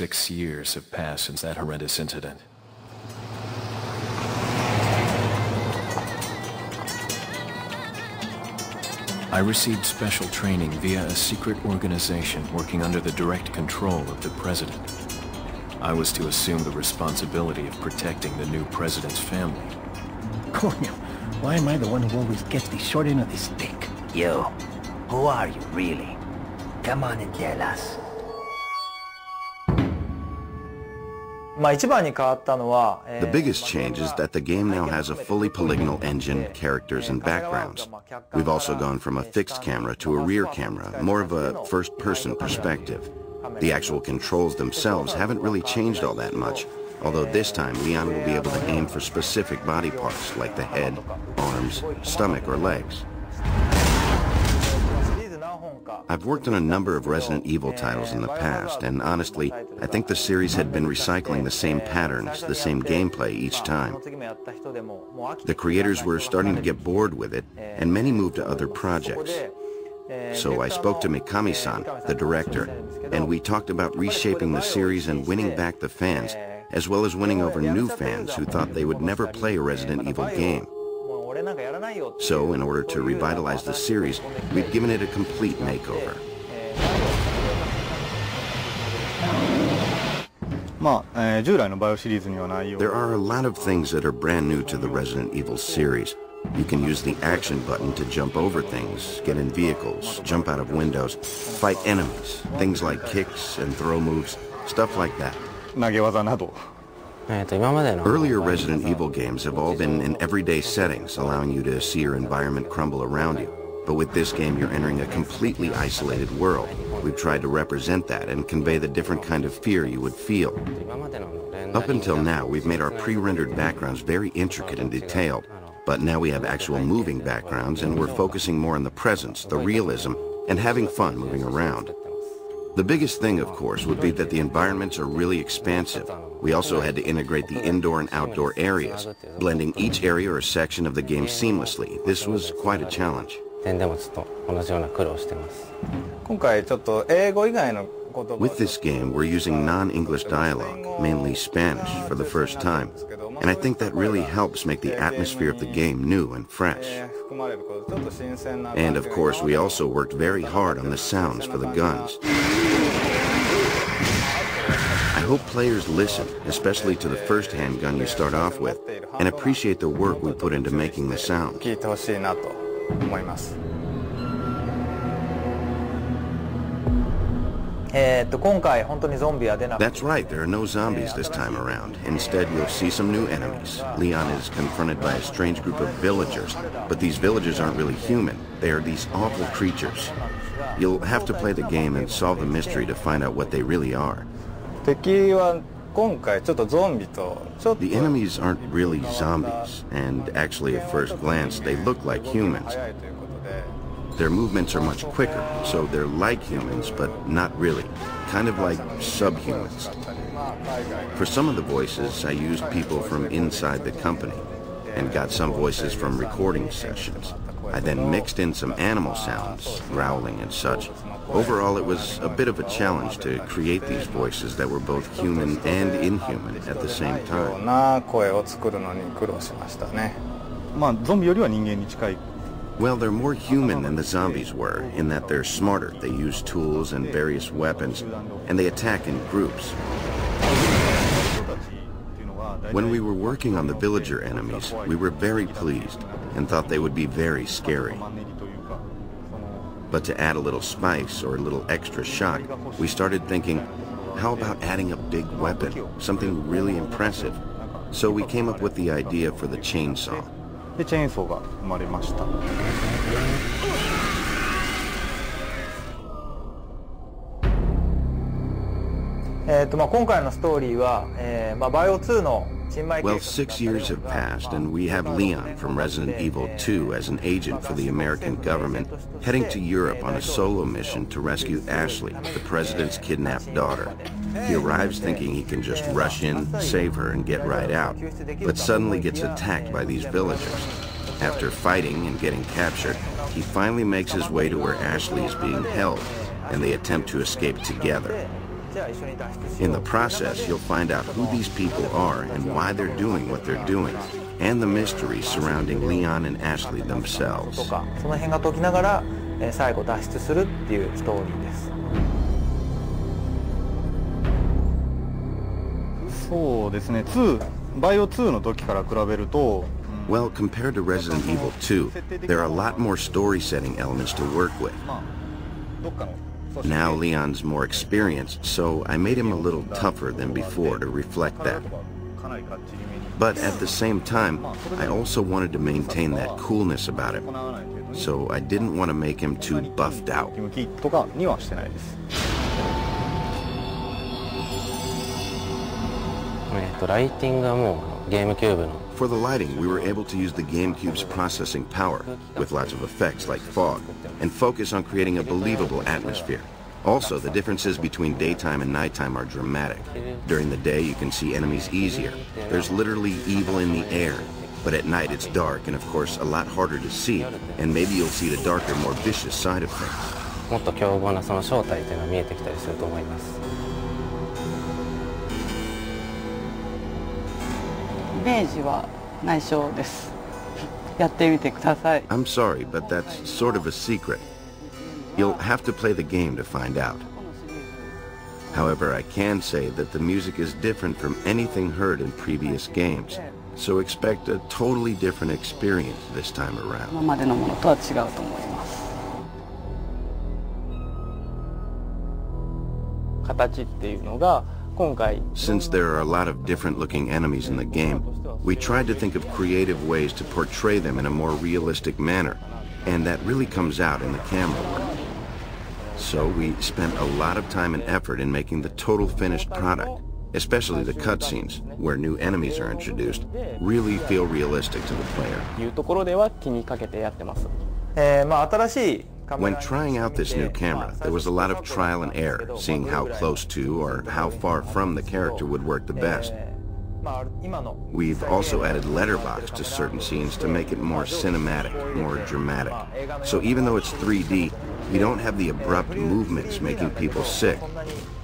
6 years have passed since that horrendous incident. I received special training via a secret organization working under the direct control of the president. I was to assume the responsibility of protecting the new president's family. Coño, why am I the one who always gets the short end of the stick? You, who are you really? Come on and tell us. The biggest change is that the game now has a fully polygonal engine, characters, and backgrounds. We've also gone from a fixed camera to a rear camera, more of a first-person perspective. The actual controls themselves haven't really changed all that much, although this time Leon will be able to aim for specific body parts like the head, arms, stomach, or legs. I've worked on a number of Resident Evil titles in the past, and honestly, I think the series had been recycling the same patterns, the same gameplay each time. The creators were starting to get bored with it, and many moved to other projects. So I spoke to Mikami-san, the director, and we talked about reshaping the series and winning back the fans, as well as winning over new fans who thought they would never play a Resident Evil game. So, in order to revitalize the series, we've given it a complete makeover. There are a lot of things that are brand new to the Resident Evil series. You can use the action button to jump over things, get in vehicles, jump out of windows, fight enemies, things like kicks and throw moves, stuff like that. Earlier Resident Evil games have all been in everyday settings, allowing you to see your environment crumble around you. But with this game, you're entering a completely isolated world. We've tried to represent that and convey the different kind of fear you would feel. Up until now, we've made our pre-rendered backgrounds very intricate and detailed. But now we have actual moving backgrounds, and we're focusing more on the presence, the realism, and having fun moving around. The biggest thing, of course, would be that the environments are really expansive. We also had to integrate the indoor and outdoor areas, blending each area or section of the game seamlessly. This was quite a challenge. With this game, we're using non-English dialogue, mainly Spanish, for the first time. And I think that really helps make the atmosphere of the game new and fresh. And of course, we also worked very hard on the sounds for the guns. I hope players listen, especially to the first handgun you start off with, and appreciate the work we put into making the sound. That's right, there are no zombies this time around. Instead, you'll see some new enemies. Leon is confronted by a strange group of villagers, but these villagers aren't really human. They are these awful creatures. You'll have to play the game and solve the mystery to find out what they really are. The enemies aren't really zombies, and actually at first glance, they look like humans. Their movements are much quicker, so they're like humans, but not really. Kind of like subhumans. For some of the voices, I used people from inside the company, and got some voices from recording sessions. I then mixed in some animal sounds, growling and such. Overall, it was a bit of a challenge to create these voices that were both human and inhuman at the same time. Well, they're more human than the zombies were, in that they're smarter. They use tools and various weapons, and they attack in groups. When we were working on the villager enemies, we were very pleased and thought they would be very scary. But to add a little spice or a little extra shock, we started thinking, how about adding a big weapon, something really impressive? So we came up with the idea for the chainsaw. でチェーンソーが生まれました。今回のストーリーは、バイオ2の Well, 6 years have passed, and we have Leon from Resident Evil 2 as an agent for the American government, heading to Europe on a solo mission to rescue Ashley, the president's kidnapped daughter. He arrives thinking he can just rush in, save her, and get right out, but suddenly gets attacked by these villagers. After fighting and getting captured, he finally makes his way to where Ashley is being held, and they attempt to escape together. In the process, you'll find out who these people are and why they're doing what they're doing, and the mystery surrounding Leon and Ashley themselves. その辺が解きながら最後脱出するっていうストーリーです。そうですね。バイオ2の時から比べると。Well, compared to Resident Evil 2, there are a lot more story-setting elements to work with. Now Leon's more experienced, so I made him a little tougher than before to reflect that. But at the same time, I also wanted to maintain that coolness about him, so I didn't want to make him too buffed out. For the lighting, we were able to use the GameCube's processing power, with lots of effects like fog, and focus on creating a believable atmosphere. Also, the differences between daytime and nighttime are dramatic. During the day, you can see enemies easier. There's literally evil in the air. But at night, it's dark and, of course, a lot harder to see, and maybe you'll see the darker, more vicious side of things. もっと凶暴なその正体というのは見えてきたりすると思います。イメージは内緒です。やってみてください。I'm sorry, but that's sort of a secret. You'll have to play the game to find out. However, I can say that the music is different from anything heard in previous games, so expect a totally different experience this time around. 今までのものとは違うと思います。形っていうのが Since there are a lot of different-looking enemies in the game, we tried to think of creative ways to portray them in a more realistic manner, and that really comes out in the camera work. So we spent a lot of time and effort in making the total finished product, especially the cutscenes, where new enemies are introduced, really feel realistic to the player. When trying out this new camera, there was a lot of trial and error, seeing how close to or how far from the character would work the best. We've also added letterbox to certain scenes to make it more cinematic, more dramatic. So even though it's 3D, we don't have the abrupt movements making people sick.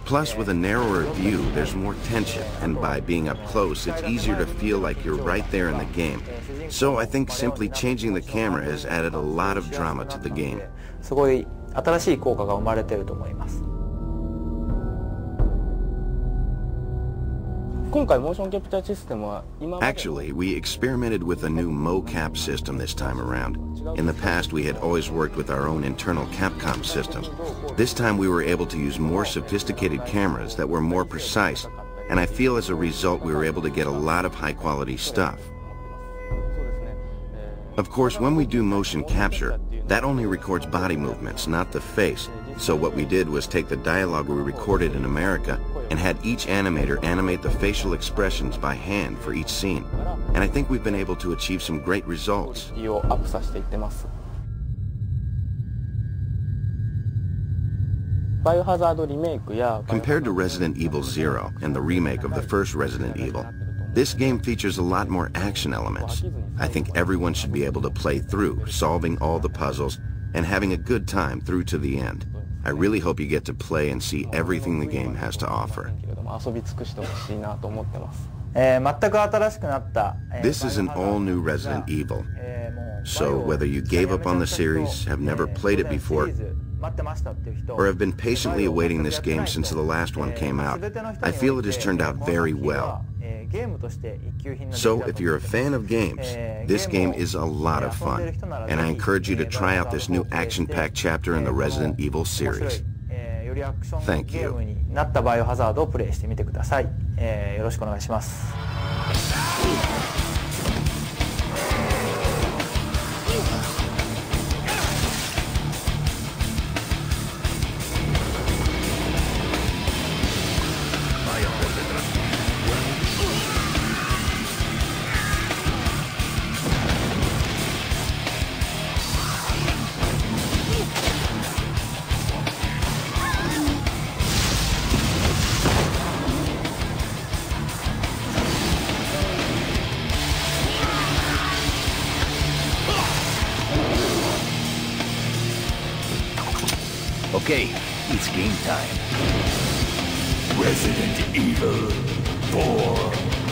Plus, with a narrower view, there's more tension, and by being up close, it's easier to feel like you're right there in the game. So I think simply changing the camera has added a lot of drama to the game. すごい新しい効果が生まれていると思います。Actually, we experimented with a new mocap system this time around. In the past, we had always worked with our own internal Capcom system. This time, we were able to use more sophisticated cameras that were more precise, and I feel as a result, we were able to get a lot of high-quality stuff. Of course, when we do motion capture, that only records body movements, not the face. So what we did was take the dialogue we recorded in America and had each animator animate the facial expressions by hand for each scene. And I think we've been able to achieve some great results. Compared to Resident Evil 0 and the remake of the first Resident Evil, this game features a lot more action elements. I think everyone should be able to play through, solving all the puzzles, and having a good time through to the end. I really hope you get to play and see everything the game has to offer. This is an all-new Resident Evil. So whether you gave up on the series, have never played it before, or have been patiently awaiting this game since the last one came out, I feel it has turned out very well. So if you're a fan of games, this game is a lot of fun, and I encourage you to try out this new action-packed chapter in the Resident Evil series. Thank you. Okay, it's game time. Resident Evil 4.